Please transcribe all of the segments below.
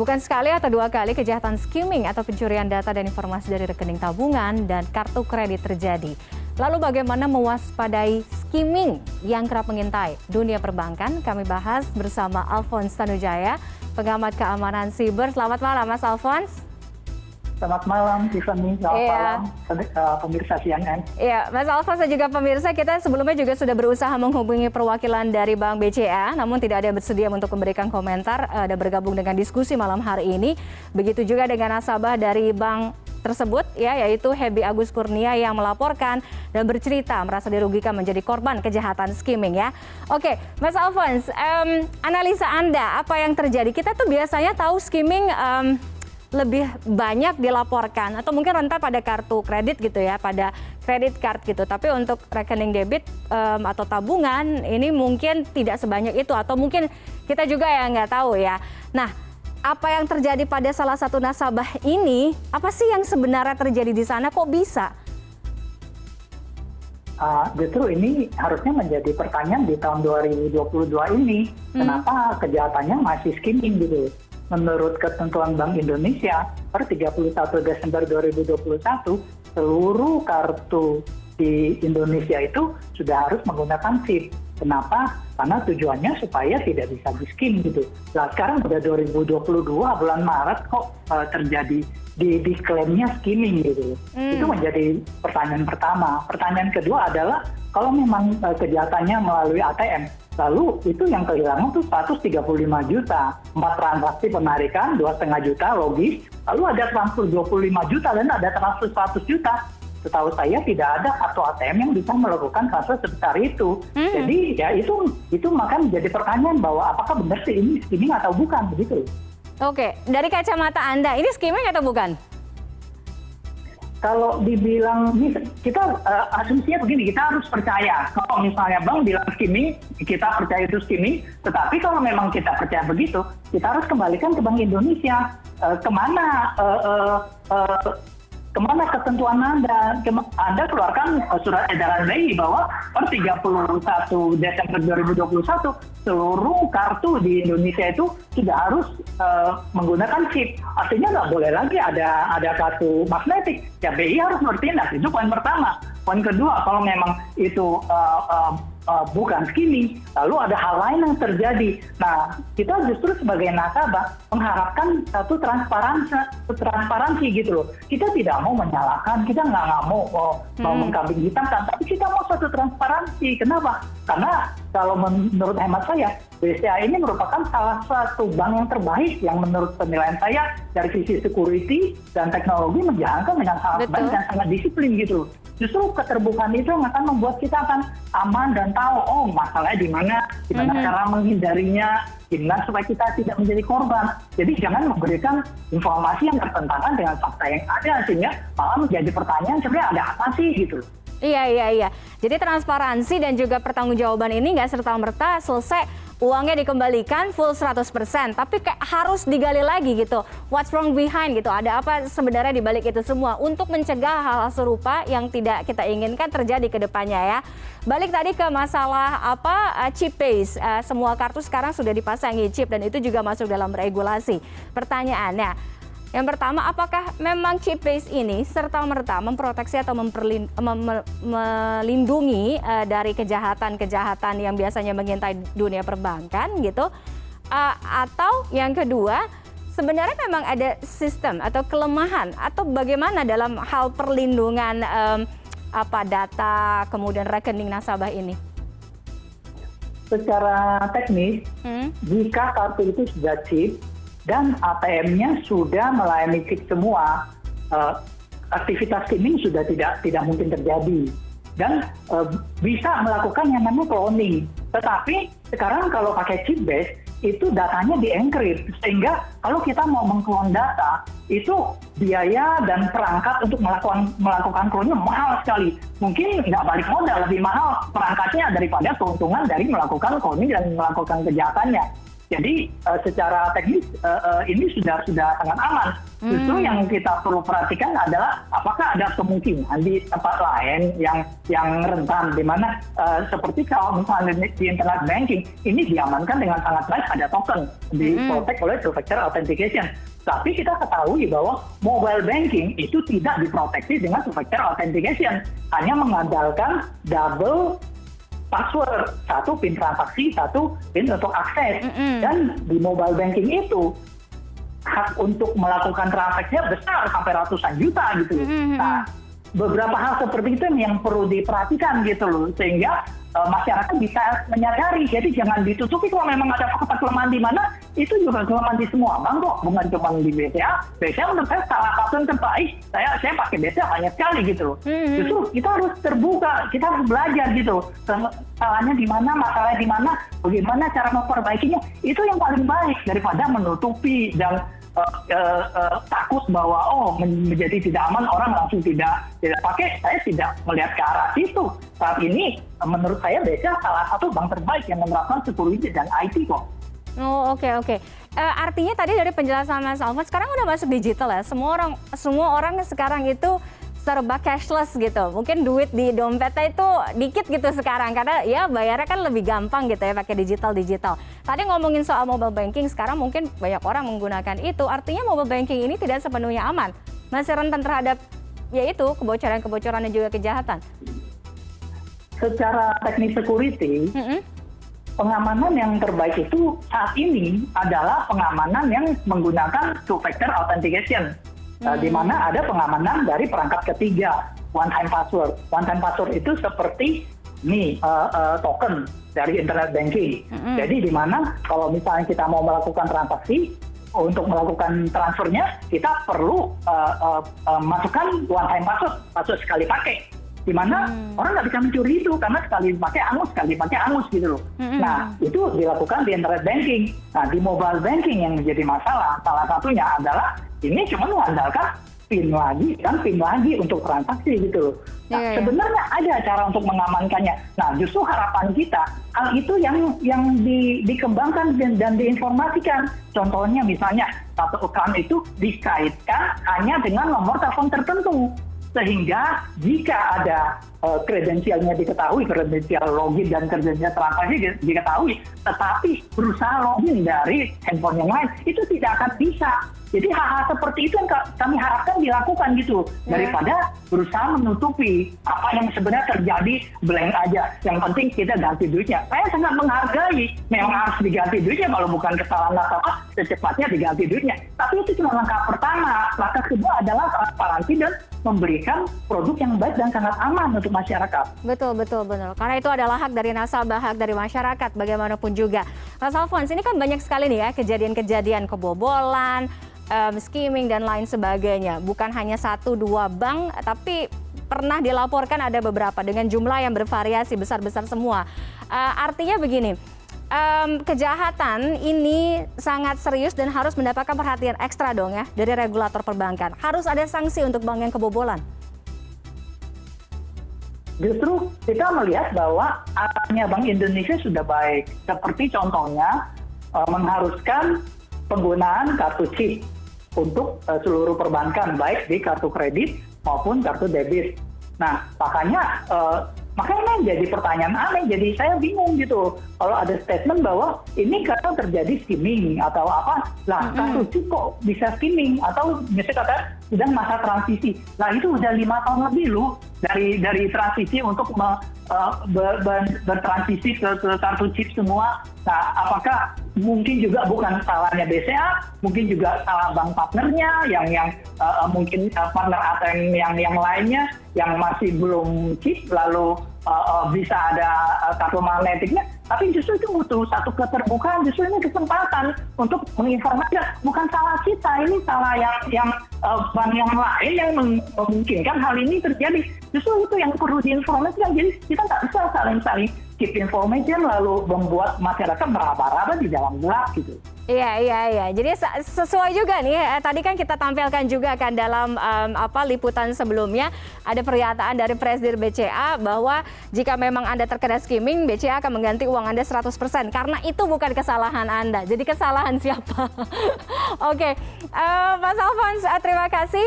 Bukan sekali atau dua kali kejahatan skimming atau pencurian data dan informasi dari rekening tabungan dan kartu kredit terjadi. Lalu bagaimana mewaspadai skimming yang kerap mengintai dunia perbankan? Kami bahas bersama Alphonse Tanujaya, pengamat keamanan siber. Selamat malam Mas Alphonse. Selamat malam, Tiffany. Selamat malam, pemirsa CNN. Iya, Mas Alphonse dan juga pemirsa, kita sebelumnya juga sudah berusaha menghubungi perwakilan dari Bank BCA, namun tidak ada yang bersedia untuk memberikan komentar dan bergabung dengan diskusi malam hari ini. Begitu juga dengan nasabah dari bank tersebut, ya, yaitu Hebi Agus Kurnia yang melaporkan dan bercerita merasa dirugikan menjadi korban kejahatan skimming, ya. Oke, Mas Alphonse, analisa Anda, apa yang terjadi? Kita tuh biasanya tahu skimming lebih banyak dilaporkan atau mungkin rentan pada kartu kredit gitu ya, pada credit card gitu. Tapi untuk rekening debit atau tabungan ini mungkin tidak sebanyak itu, atau mungkin kita juga yang nggak tahu ya. Nah, apa yang terjadi pada salah satu nasabah ini? Apa sih yang sebenarnya terjadi di sana? Kok bisa? Justru ini harusnya menjadi pertanyaan di tahun 2022 ini. Kenapa kejahatannya masih skimming gitu? Menurut ketentuan Bank Indonesia, per 31 Desember 2021, seluruh kartu di Indonesia itu sudah harus menggunakan chip. Kenapa? Karena tujuannya supaya tidak bisa di-skim gitu. Nah, sekarang udah 2022, bulan Maret kok terjadi diklaimnya skimming gitu. Itu menjadi pertanyaan pertama. Pertanyaan kedua adalah, kalau memang kejahatannya melalui ATM, lalu itu yang kehilangan tuh 135 juta, 4 transaksi penarikan, 2,5 juta logis, lalu ada transfer 25 juta dan ada transfer 100 juta. Setahu saya tidak ada kartu ATM yang bisa melakukan transfer sebesar itu. Jadi ya itu maka menjadi pertanyaan bahwa apakah benar sih ini skimming atau bukan begitu. Oke, dari kacamata Anda, ini skimming atau bukan? Kalau dibilang, kita asumsinya begini, kita harus percaya. Kalau misalnya Bang bilang skimming, kita percaya itu skimming. Tetapi kalau memang kita percaya begitu, kita harus kembalikan ke Bank Indonesia. Kemana ketentuan Anda? Anda keluarkan surat edaran BI bahwa per 31 Desember 2021 seluruh kartu di Indonesia itu sudah harus menggunakan chip. Artinya nggak boleh lagi ada kartu magnetik. Ya BI harus bertindak. Itu poin pertama. Poin kedua, kalau memang itu bukan skimming, lalu ada hal lain yang terjadi. Nah, kita justru sebagai nasabah mengharapkan satu transparansi gitu loh. Kita tidak mau menyalahkan, kita nggak mau mengkambing hitamkan, tapi kita mau satu transparansi. Kenapa? Karena kalau menurut hemat saya, BCA ini merupakan salah satu bank yang terbaik yang menurut penilaian saya dari sisi security dan teknologi menjalankan dengan sangat baik dan sangat disiplin gitu. Justru keterbukaan itu yang akan membuat kita akan aman dan tahu, masalahnya di mana cara menghindarinya, gimana supaya kita tidak menjadi korban. Jadi jangan memberikan informasi yang bertentangan dengan fakta yang ada, sehingga malah menjadi pertanyaan sebenarnya ada apa sih gitu. Iya. Jadi transparansi dan juga pertanggungjawaban ini nggak serta-merta selesai uangnya dikembalikan full 100%, tapi kayak harus digali lagi gitu. What's wrong behind gitu? Ada apa sebenarnya di balik itu semua untuk mencegah hal-hal serupa yang tidak kita inginkan terjadi ke depannya, ya. Balik tadi ke masalah chip base. Semua kartu sekarang sudah dipasangi chip dan itu juga masuk dalam regulasi. Pertanyaannya, yang pertama, apakah memang chip base ini serta-merta memproteksi atau melindungi dari kejahatan-kejahatan yang biasanya mengintai dunia perbankan gitu? Atau yang kedua, sebenarnya memang ada sistem atau kelemahan atau bagaimana dalam hal perlindungan data kemudian rekening nasabah ini? Secara teknis, jika kartu itu sudah chip dan ATM-nya sudah melayani chip semua, aktivitas skimming sudah tidak mungkin terjadi dan bisa melakukan yang namanya cloning. Tetapi sekarang kalau pakai chip base itu datanya di-encrypt, sehingga kalau kita mau mengklon data itu biaya dan perangkat untuk melakukan clone-nya mahal sekali. Mungkin nggak balik modal, lebih mahal perangkatnya daripada keuntungan dari melakukan cloning dan melakukan kejahatannya. Jadi secara teknis ini sudah sangat aman. Justru yang kita perlu perhatikan adalah apakah ada kemungkinan di tempat lain yang rentan, di mana seperti kalau misalnya di internet banking ini diamankan dengan sangat baik, ada token diprotect oleh two-factor authentication. Tapi kita ketahui bahwa mobile banking itu tidak diproteksi dengan two-factor authentication, hanya mengandalkan double password, satu PIN transaksi, satu PIN untuk akses. Dan di mobile banking itu hak untuk melakukan transaksinya besar sampai ratusan juta gitu. Nah, beberapa hal seperti itu yang perlu diperhatikan gitu loh, sehingga masyarakat bisa menyadari. Jadi jangan ditutupi kalau memang ada fakta kelemahan di mana, itu juga kelemahan di semua bank kok, bukan cuma di BCA. BCA menurut saya salah satu yang terbaik. Saya pakai BCA banyak sekali gitu loh. Justru kita harus terbuka, kita harus belajar gitu. Salahnya di mana, masalahnya di mana, bagaimana cara memperbaikinya. Itu yang paling baik daripada menutupi dan takut bahwa menjadi tidak aman, orang langsung tidak pakai. Saya tidak melihat ke arah situ. Saat ini menurut saya BCA salah satu bank terbaik yang menerapkan security dan IT kok. Oh, oke. Artinya tadi dari penjelasan Mas Alfons, sekarang udah masuk digital ya. Semua orang sekarang itu serba cashless gitu. Mungkin duit di dompetnya itu dikit gitu sekarang, karena ya bayarnya kan lebih gampang gitu ya pakai digital. Tadi ngomongin soal mobile banking, sekarang mungkin banyak orang menggunakan itu. Artinya mobile banking ini tidak sepenuhnya aman, masih rentan terhadap yaitu kebocoran dan juga kejahatan. Secara teknis security, pengamanan yang terbaik itu saat ini adalah pengamanan yang menggunakan two-factor authentication. Di mana ada pengamanan dari perangkat ketiga, one-time password. One-time password itu seperti token dari internet banking. Jadi di mana kalau misalnya kita mau melakukan transaksi, untuk melakukan transfernya kita perlu masukkan one-time password sekali pakai. Di mana orang nggak bisa mencuri itu karena sekali pakai angus gitu loh. Nah, itu dilakukan di internet banking. Nah, di mobile banking yang menjadi masalah, salah satunya adalah ini cuma mengandalkan PIN lagi untuk transaksi gitu loh. Nah, sebenarnya ada cara untuk mengamankannya. Nah, justru harapan kita hal itu yang dikembangkan dan diinformasikan. Contohnya misalnya satu account itu dikaitkan hanya dengan nomor telepon tertentu. Sehingga jika ada kredensialnya diketahui, kredensial login dan kredensial transaksi diketahui, tetapi berusaha login dari handphone yang lain, itu tidak akan bisa. Jadi hal-hal seperti itu yang kami harapkan dilakukan gitu, daripada berusaha menutupi apa yang sebenarnya terjadi blank aja. Yang penting kita ganti duitnya. Saya sangat menghargai, memang harus diganti duitnya, kalau bukan kesalahan nasabah, secepatnya diganti duitnya. Tapi itu cuma langkah pertama. Langkah kedua adalah transparansi dan memberikan produk yang baik dan sangat aman untuk masyarakat. Betul. Karena itu adalah hak dari nasabah, hak dari masyarakat, bagaimanapun juga. Mas Alfons, ini kan banyak sekali nih ya kejadian-kejadian kebobolan, skimming dan lain sebagainya. Bukan hanya 1-2 bank, tapi pernah dilaporkan ada beberapa dengan jumlah yang bervariasi besar-besar semua. Artinya begini, kejahatan ini sangat serius dan harus mendapatkan perhatian ekstra dong ya dari regulator perbankan. Harus ada sanksi untuk bank yang kebobolan. Justru kita melihat bahwa arahnya Bank Indonesia sudah baik. Seperti contohnya mengharuskan penggunaan kartu chip untuk seluruh perbankan, baik di kartu kredit maupun kartu debit. Nah, makanya jadi pertanyaan aneh. Jadi saya bingung gitu. Kalau ada statement bahwa ini karena terjadi skimming atau apa, lah kartu chip kok bisa skimming, atau misalnya kata sedang masa transisi. Nah, itu udah 5 tahun lebih loh dari transisi untuk bertransisi ke kartu chip semua. Nah, apakah mungkin juga bukan salahnya BCA, mungkin juga salah bank partnernya yang mungkin partner ATM yang lainnya yang masih belum chip, lalu bisa ada kartu magnetiknya. Tapi justru itu butuh satu keterbukaan, justru ini kesempatan untuk menginformasikan. Bukan salah kita, ini salah yang bank yang lain yang memungkinkan hal ini terjadi. Justru itu yang perlu diinformasikan. Jadi kita nggak bisa saling keep information lalu membuat masyarakat meraba-raba di dalam gelap gitu. Iya. Jadi sesuai juga nih. Tadi kan kita tampilkan juga kan dalam liputan sebelumnya ada pernyataan dari Presidir BCA bahwa jika memang Anda terkena skimming, BCA akan mengganti uang Anda 100% karena itu bukan kesalahan Anda. Jadi kesalahan siapa? Oke, Mas Alphonse, terima kasih.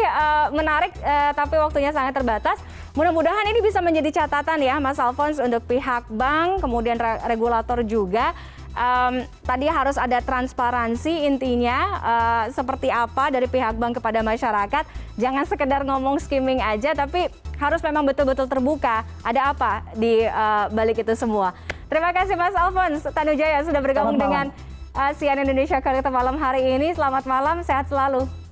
Menarik, tapi waktunya sangat terbatas. Mudah-mudahan ini bisa menjadi catatan ya, Mas Alphonse, untuk pihak bank, kemudian regulator juga. Tadi harus ada transparansi intinya, seperti apa dari pihak bank kepada masyarakat. Jangan sekedar ngomong skimming aja, tapi harus memang betul-betul terbuka. Ada apa di balik itu semua. Terima kasih Mas Alphonse Tanujaya sudah bergabung dengan CNN Indonesia Connected malam hari ini. Selamat malam, sehat selalu.